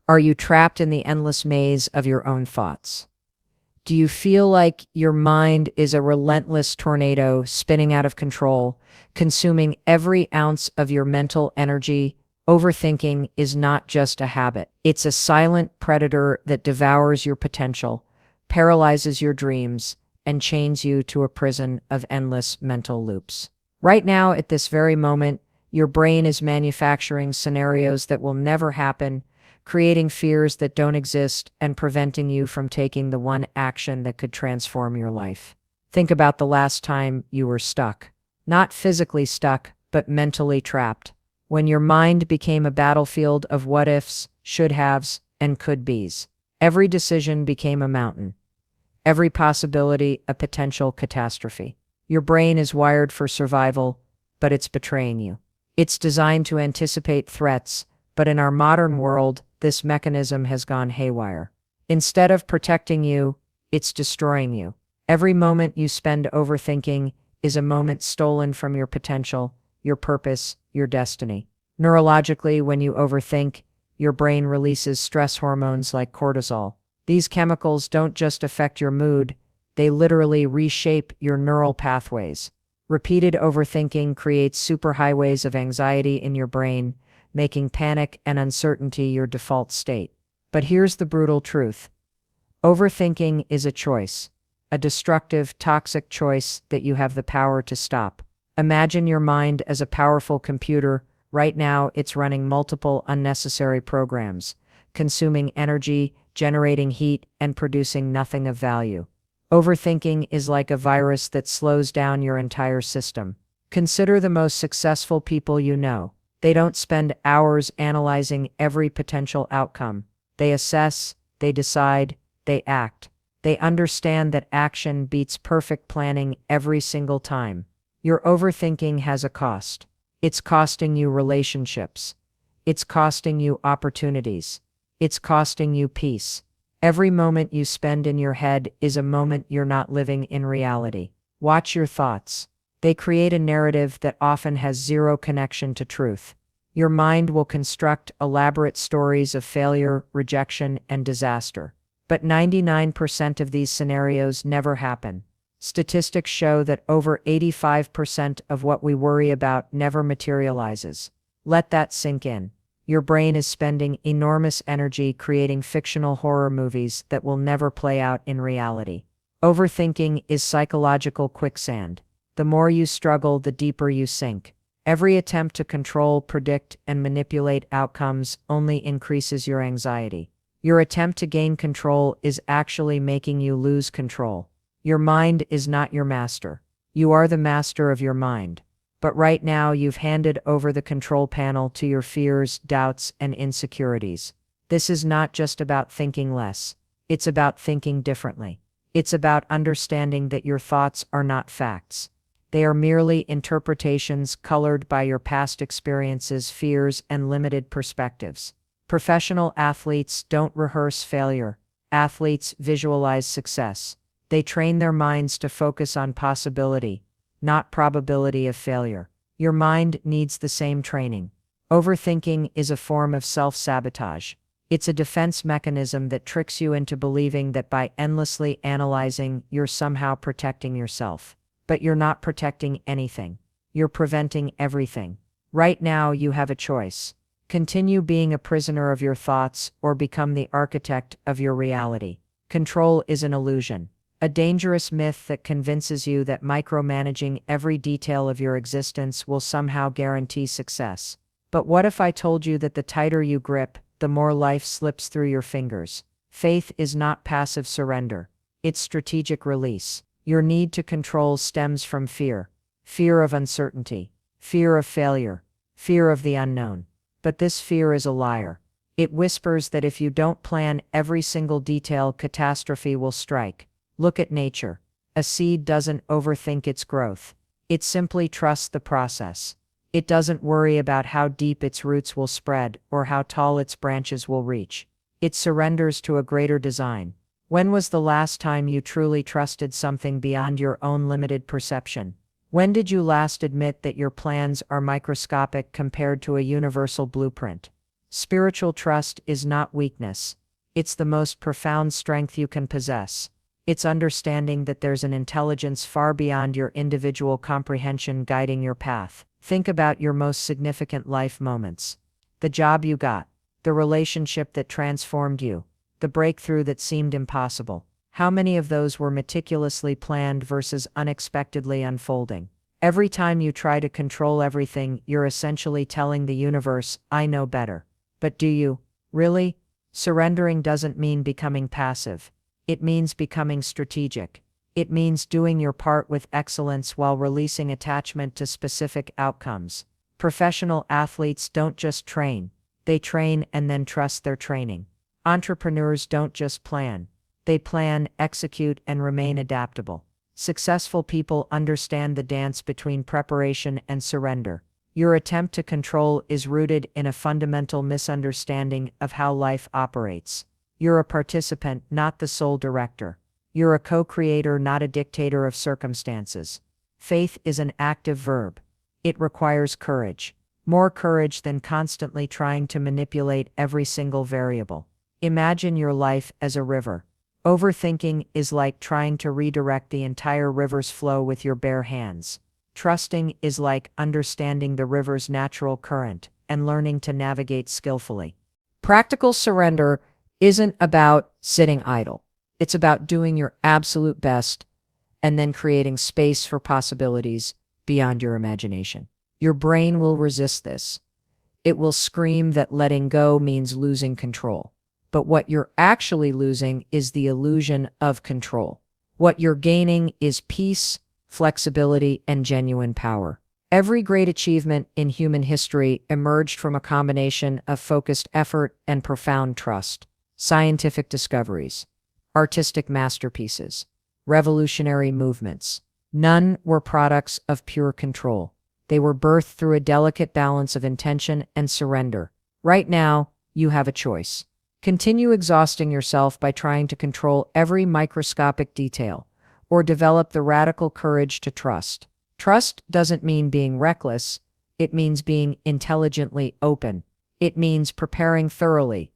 Are you trapped in the endless maze of your own thoughts? Do you feel like your mind is a relentless tornado spinning out of control, consuming every ounce of your mental energy? Overthinking is not just a habit. It's a silent predator that devours your potential, paralyzes your dreams, and chains you to a prison of endless mental loops. Right now, at this very moment, your brain is manufacturing scenarios that will never happen, creating fears that don't exist, and preventing you from taking the one action that could transform your life. Think about the last time you were stuck. Not physically stuck, but mentally trapped. When your mind became a battlefield of what ifs, should haves, and could be's. Every decision became a mountain. Every possibility a potential catastrophe. Your brain is wired for survival, but it's betraying you. It's designed to anticipate threats, but in our modern world, this mechanism has gone haywire. Instead of protecting you, it's destroying you. Every moment you spend overthinking is a moment stolen from your potential, your purpose, your destiny. Neurologically, when you overthink, your brain releases stress hormones like cortisol. These chemicals don't just affect your mood, they literally reshape your neural pathways. Repeated overthinking creates superhighways of anxiety in your brain, making panic and uncertainty your default state. But here's the brutal truth. Overthinking is a choice, a destructive, toxic choice that you have the power to stop. Imagine your mind as a powerful computer. Right now, it's running multiple unnecessary programs, consuming energy, generating heat, and producing nothing of value. Overthinking is like a virus that slows down your entire system. Consider the most successful people you know. They don't spend hours analyzing every potential outcome. They assess, they decide, they act. They understand that action beats perfect planning every single time. Your overthinking has a cost. It's costing you relationships. It's costing you opportunities. It's costing you peace. Every moment you spend in your head is a moment you're not living in reality. Watch your thoughts. They create a narrative that often has zero connection to truth. Your mind will construct elaborate stories of failure, rejection, and disaster. But 99% of these scenarios never happen. Statistics show that over 85% of what we worry about never materializes. Let that sink in. Your brain is spending enormous energy creating fictional horror movies that will never play out in reality. Overthinking is psychological quicksand. The more you struggle, the deeper you sink. Every attempt to control, predict, and manipulate outcomes only increases your anxiety. Your attempt to gain control is actually making you lose control. Your mind is not your master. You are the master of your mind. But right now you've handed over the control panel to your fears, doubts, and insecurities. This is not just about thinking less. It's about thinking differently. It's about understanding that your thoughts are not facts. They are merely interpretations colored by your past experiences, fears, and limited perspectives. Professional athletes don't rehearse failure. Athletes visualize success. They train their minds to focus on possibility, not probability of failure. Your mind needs the same training. Overthinking is a form of self-sabotage. It's a defense mechanism that tricks you into believing that by endlessly analyzing, you're somehow protecting yourself. But you're not protecting anything. You're preventing everything. Right now, you have a choice. Continue being a prisoner of your thoughts or become the architect of your reality. Control is an illusion. A dangerous myth that convinces you that micromanaging every detail of your existence will somehow guarantee success. But what if I told you that the tighter you grip, the more life slips through your fingers? Faith is not passive surrender. It's strategic release. Your need to control stems from fear. Fear of uncertainty. Fear of failure. Fear of the unknown. But this fear is a liar. It whispers that if you don't plan every single detail, catastrophe will strike. Look at nature. A seed doesn't overthink its growth. It simply trusts the process. It doesn't worry about how deep its roots will spread or how tall its branches will reach. It surrenders to a greater design. When was the last time you truly trusted something beyond your own limited perception? When did you last admit that your plans are microscopic compared to a universal blueprint? Spiritual trust is not weakness. It's the most profound strength you can possess. It's understanding that there's an intelligence far beyond your individual comprehension guiding your path. Think about your most significant life moments. The job you got, the relationship that transformed you, the breakthrough that seemed impossible. How many of those were meticulously planned versus unexpectedly unfolding? Every time you try to control everything, you're essentially telling the universe, I know better. But do you? Really? Surrendering doesn't mean becoming passive. It means becoming strategic. It means doing your part with excellence while releasing attachment to specific outcomes. Professional athletes don't just train. They train and then trust their training. Entrepreneurs don't just plan. They plan, execute, and remain adaptable. Successful people understand the dance between preparation and surrender. Your attempt to control is rooted in a fundamental misunderstanding of how life operates. You're a participant, not the sole director. You're a co-creator, not a dictator of circumstances. Faith is an active verb. It requires courage. More courage than constantly trying to manipulate every single variable. Imagine your life as a river. Overthinking is like trying to redirect the entire river's flow with your bare hands. Trusting is like understanding the river's natural current and learning to navigate skillfully. Practical surrender isn't about sitting idle. It's about doing your absolute best and then creating space for possibilities beyond your imagination. Your brain will resist this. It will scream that letting go means losing control. But what you're actually losing is the illusion of control. What you're gaining is peace, flexibility, and genuine power. Every great achievement in human history emerged from a combination of focused effort and profound trust. Scientific discoveries, artistic masterpieces, revolutionary movements. None were products of pure control. They were birthed through a delicate balance of intention and surrender. Right now, you have a choice. Continue exhausting yourself by trying to control every microscopic detail, or develop the radical courage to trust. Trust doesn't mean being reckless. It means being intelligently open. It means preparing thoroughly,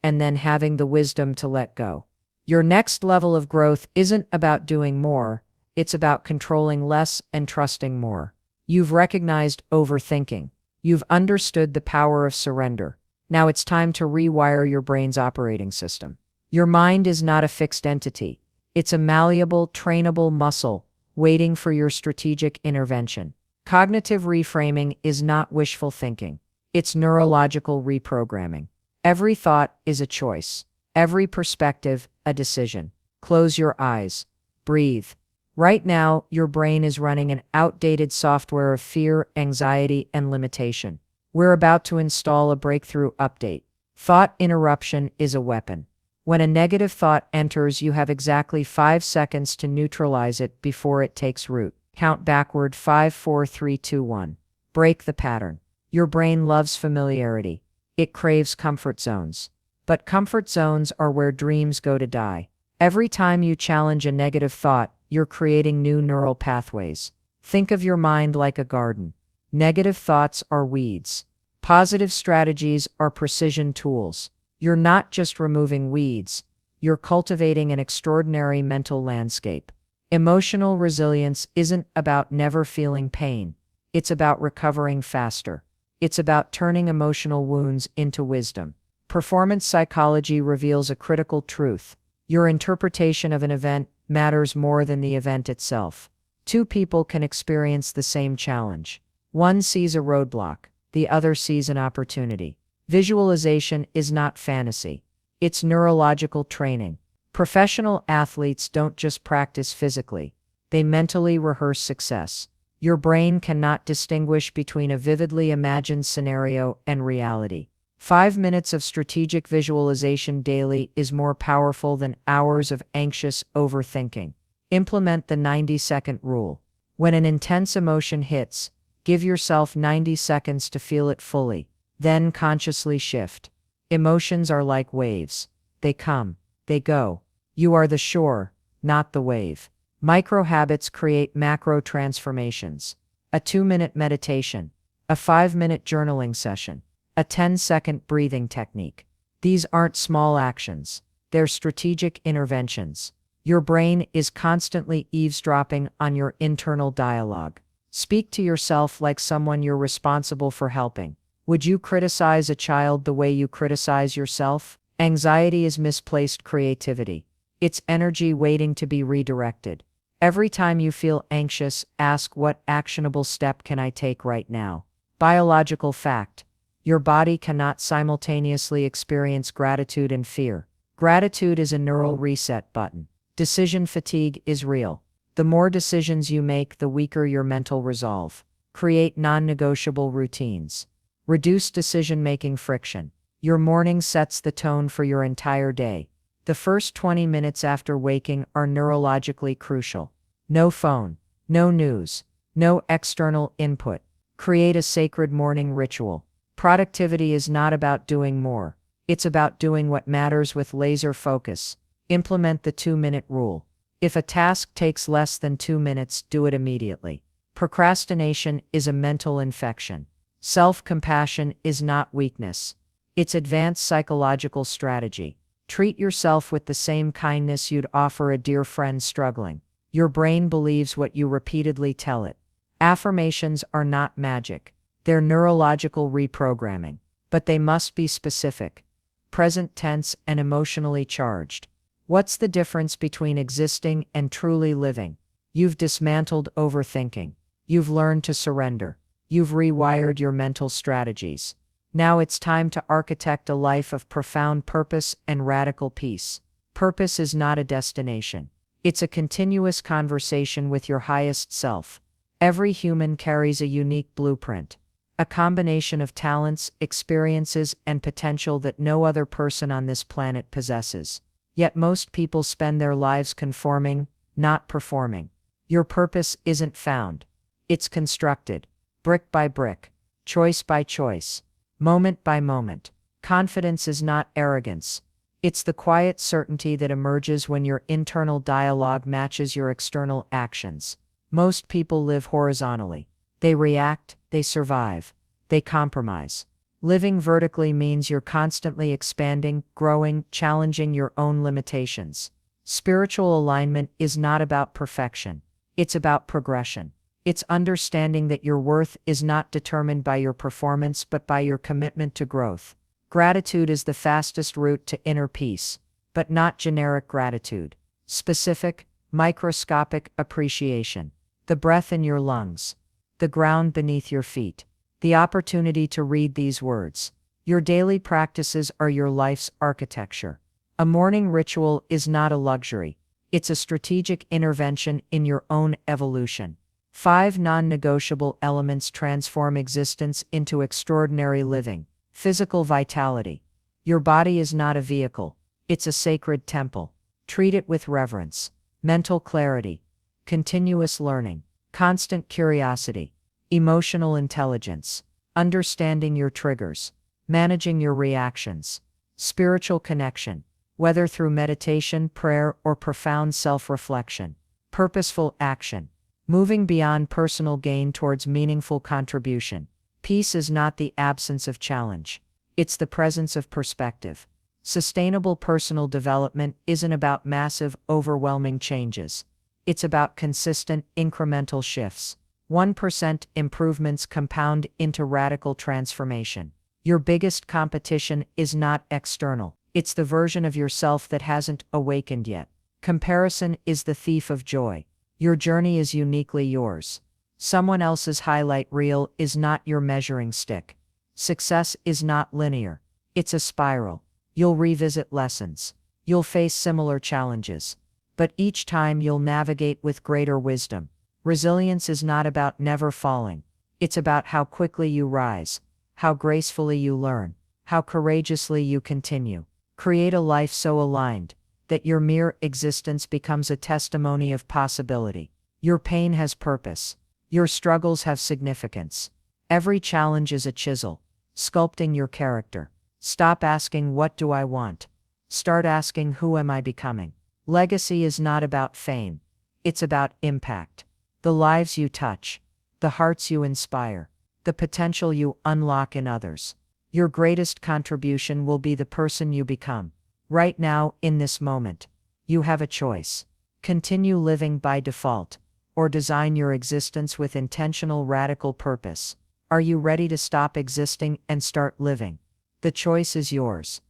and then having the wisdom to let go. Your next level of growth isn't about doing more. It's about controlling less and trusting more. You've recognized overthinking. You've understood the power of surrender. Now it's time to rewire your brain's operating system. Your mind is not a fixed entity. It's a malleable, trainable muscle waiting for your strategic intervention. Cognitive reframing is not wishful thinking. It's neurological reprogramming. Every thought is a choice. Every perspective, a decision. Close your eyes. Breathe. Right now, your brain is running an outdated software of fear, anxiety, and limitation. We're about to install a breakthrough update. Thought interruption is a weapon. When a negative thought enters, you have exactly 5 seconds to neutralize it before it takes root. Count backward 5, 4, 3, 2, 1. Break the pattern. Your brain loves familiarity. It craves comfort zones. But comfort zones are where dreams go to die. Every time you challenge a negative thought, you're creating new neural pathways. Think of your mind like a garden. Negative thoughts are weeds. Positive strategies are precision tools. You're not just removing weeds. You're cultivating an extraordinary mental landscape. Emotional resilience isn't about never feeling pain. It's about recovering faster. It's about turning emotional wounds into wisdom. Performance psychology reveals a critical truth. Your interpretation of an event matters more than the event itself. Two people can experience the same challenge. One sees a roadblock, the other sees an opportunity. Visualization is not fantasy. It's neurological training. Professional athletes don't just practice physically. They mentally rehearse success. Your brain cannot distinguish between a vividly imagined scenario and reality. 5 minutes of strategic visualization daily is more powerful than hours of anxious overthinking. Implement the 90-second rule. When an intense emotion hits, give yourself 90 seconds to feel it fully, then consciously shift. Emotions are like waves. They come, they go. You are the shore, not the wave. Micro habits create macro transformations. A 2-minute meditation. A 5-minute journaling session. A 10-second breathing technique. These aren't small actions. They're strategic interventions. Your brain is constantly eavesdropping on your internal dialogue. Speak to yourself like someone you're responsible for helping. Would you criticize a child the way you criticize yourself? Anxiety is misplaced creativity. It's energy waiting to be redirected. Every time you feel anxious, ask, what actionable step can I take right now? Biological fact. Your body cannot simultaneously experience gratitude and fear. Gratitude is a neural reset button. Decision fatigue is real. The more decisions you make, the weaker your mental resolve. Create non-negotiable routines. Reduce decision-making friction. Your morning sets the tone for your entire day. The first 20 minutes after waking are neurologically crucial. No phone, no news, no external input. Create a sacred morning ritual. Productivity is not about doing more. It's about doing what matters with laser focus. Implement the 2-minute rule. If a task takes less than 2 minutes, do it immediately. Procrastination is a mental infection. Self-compassion is not weakness. It's advanced psychological strategy. Treat yourself with the same kindness you'd offer a dear friend struggling. Your brain believes what you repeatedly tell it. Affirmations are not magic. They're neurological reprogramming. But they must be specific, present tense, and emotionally charged. What's the difference between existing and truly living? You've dismantled overthinking. You've learned to surrender. You've rewired your mental strategies. Now it's time to architect a life of profound purpose and radical peace. Purpose is not a destination. It's a continuous conversation with your highest self. Every human carries a unique blueprint, a combination of talents, experiences, and potential that no other person on this planet possesses. Yet most people spend their lives conforming, not performing. Your purpose isn't found. It's constructed, brick by brick, choice by choice, moment by moment. Confidence is not arrogance. It's the quiet certainty that emerges when your internal dialogue matches your external actions. Most people live horizontally. They react, they survive, they compromise. Living vertically means you're constantly expanding, growing, challenging your own limitations. Spiritual alignment is not about perfection. It's about progression. It's understanding that your worth is not determined by your performance but by your commitment to growth. Gratitude is the fastest route to inner peace, but not generic gratitude. Specific, microscopic appreciation. The breath in your lungs. The ground beneath your feet. The opportunity to read these words. Your daily practices are your life's architecture. A morning ritual is not a luxury. It's a strategic intervention in your own evolution. 5 non-negotiable elements transform existence into extraordinary living. Physical vitality. Your body is not a vehicle. It's a sacred temple. Treat it with reverence. Mental clarity. Continuous learning. Constant curiosity. Emotional intelligence. Understanding your triggers. Managing your reactions. Spiritual connection. Whether through meditation, prayer, or profound self-reflection. Purposeful action. Moving beyond personal gain towards meaningful contribution. Peace is not the absence of challenge. It's the presence of perspective. Sustainable personal development isn't about massive, overwhelming changes. It's about consistent, incremental shifts. 1% improvements compound into radical transformation. Your biggest competition is not external. It's the version of yourself that hasn't awakened yet. Comparison is the thief of joy. Your journey is uniquely yours. Someone else's highlight reel is not your measuring stick. Success is not linear. It's a spiral. You'll revisit lessons. You'll face similar challenges. But each time you'll navigate with greater wisdom. Resilience is not about never falling. It's about how quickly you rise, how gracefully you learn, how courageously you continue. Create a life so aligned that your mere existence becomes a testimony of possibility. Your pain has purpose. Your struggles have significance. Every challenge is a chisel, sculpting your character. Stop asking, what do I want? Start asking, who am I becoming? Legacy is not about fame. It's about impact. The lives you touch, the hearts you inspire, the potential you unlock in others. Your greatest contribution will be the person you become. Right now, in this moment, you have a choice. Continue living by default, or design your existence with intentional radical purpose. Are you ready to stop existing and start living? The choice is yours.